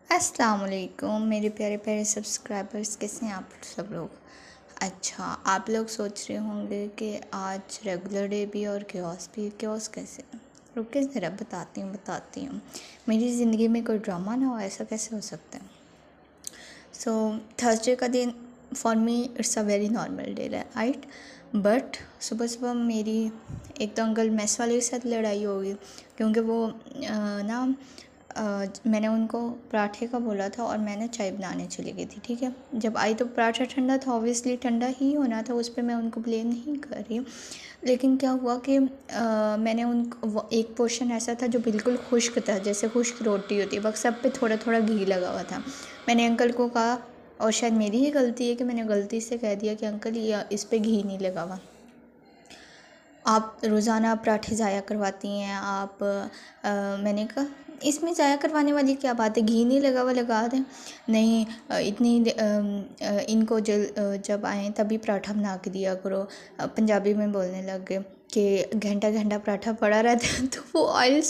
अस्सलाम वालेकुम मेरे प्यारे प्यारे सब्सक्राइबर्स, कैसे हैं आप सब लोग। अच्छा, आप लोग सोच रहे होंगे कि आज रेगुलर डे भी और क्योस भी। क्योस कैसे? रुके ज़रा, बताती हूँ। मेरी ज़िंदगी में कोई ड्रामा ना हो, ऐसा कैसे हो सकता है। सो थर्सडे का दिन for me it's a very normal day right. But सुबह सुबह मेरी एक तो अंकल मेस वाले के साथ लड़ाई हो गई, क्योंकि वो मैंने उनको पराठे का बोला था और मैंने चाय बनाने चली गई थी। ठीक है, जब आई तो पराठा ठंडा था, ऑब्वियसली ठंडा ही होना था, उस पर मैं उनको ब्लेम नहीं कर रही। लेकिन क्या हुआ कि मैंने उनको एक पोर्शन ऐसा था जो बिल्कुल खुश्क था, जैसे खुश्क रोटी होती है, बस सब पे थोड़ा थोड़ा घी लगा हुआ था। मैंने अंकल को कहा, और शायद मेरी ही गलती है कि मैंने गलती से कह दिया कि अंकल ये इस पर घी नहीं लगा हुआ। आप रोज़ाना पराठे ज़ाया करवाती हैं आप। मैंने कहा इसमें ज़ाया करवाने वाली क्या बात है, घी नहीं लगा हुआ लगा दें। नहीं, इनको जब आएँ तभी पराठा बना के दिया करो। पंजाबी में बोलने लग गए कि घंटा घंटा पराठा पड़ा रहता है तो वो ऑयल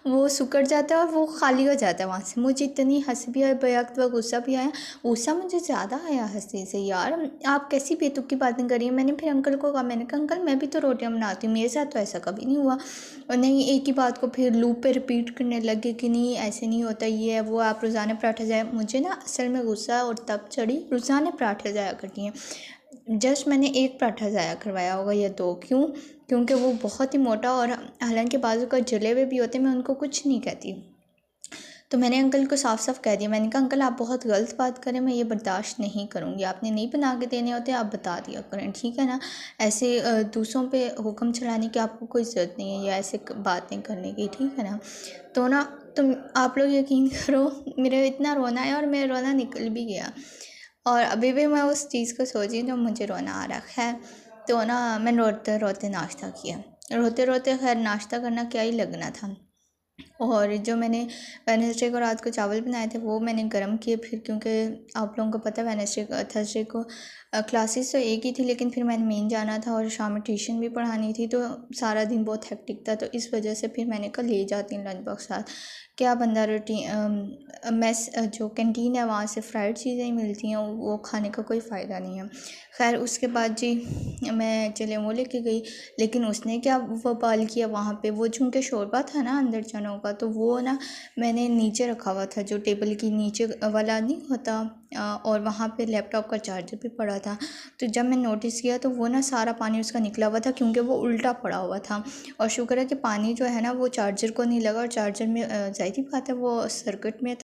वो सिकुड़ जाता है और वो खाली हो जाता है वहाँ से। मुझे इतनी हंसी भी आई, बेवक्त व गुस्सा भी आया। गुस्सा मुझे ज़्यादा आया हंसी से, यार आप कैसी बेतुकी की बातें करिए। मैंने फिर अंकल को कहा, मैंने कहा अंकल मैं भी तो रोटियां बनाती हूँ, मेरे साथ तो ऐसा कभी नहीं हुआ। और नहीं, एक ही बात को फिर लूप पे रिपीट करने लगे कि नहीं ऐसे नहीं होता, ये है वो, आप रोज़ाना पराठा जाया। मुझे ना असल में गुस्सा और तब चढ़ी, रोज़ाना पराठे जाया करती हैं। जस्ट मैंने एक पराठा ज़ाया करवाया होगा या दो, क्यों? क्योंकि वो बहुत ही मोटा, और हालांकि बाजू का जले हुए भी होते, मैं उनको कुछ नहीं कहती। तो मैंने अंकल को साफ साफ कह दिया, मैंने कहा अंकल आप बहुत गलत बात करें, मैं ये बर्दाश्त नहीं करूँगी। आपने नहीं बना के देने होते, आप बता दिया करें, ठीक है ना। ऐसे दूसरों पे हुक्म चलाने की आपको कोई ज़रूरत नहीं है, या ऐसे बातें करने की, ठीक है ना। तो ना तुम आप लोग यकीन करो, मेरा इतना रोना है और मेरा रोना निकल भी गया, और अभी भी मैं उस चीज़ को सोची तो मुझे रोना आ रहा है। तो ना मैंने रोते रोते नाश्ता किया, रोते रोते, खैर नाश्ता करना क्या ही लगना था। और जो मैंने वेडनेसडे को रात को चावल बनाए थे वो मैंने गर्म किए फिर, क्योंकि आप लोगों को पता है वेडनेसडे थर्सडे को क्लासेस तो एक ही थी, लेकिन फिर मैंने मेन जाना था और शाम में ट्यूशन भी पढ़ानी थी, तो सारा दिन बहुत हेक्टिक था। तो इस वजह से फिर मैंने कहा ले जाती हूँ लंच बॉक्स साथ। क्या बंदा रोटी मेस जो कैंटीन है वहाँ से फ्राइड चीज़ें ही मिलती हैं, वो खाने का कोई फ़ायदा नहीं है। खैर उसके बाद जी मैं चले वो लेके गई, लेकिन उसने क्या बवाल किया वहाँ पे, वो चूँकि शोरबा था ना अंदर चनों का, तो वो ना मैंने नीचे रखा हुआ था, जो टेबल की नीचे वाला नहीं होता, और वहाँ पे लैपटॉप का चार्जर भी पड़ा था। तो जब मैं नोटिस किया तो वो ना सारा पानी उसका निकला हुआ था, क्योंकि वो उल्टा पड़ा हुआ था। और शुक्र है कि पानी जो है ना वो चार्जर को नहीं लगा, और चार्जर में ज़ाहिर सी बात है वो सर्किट में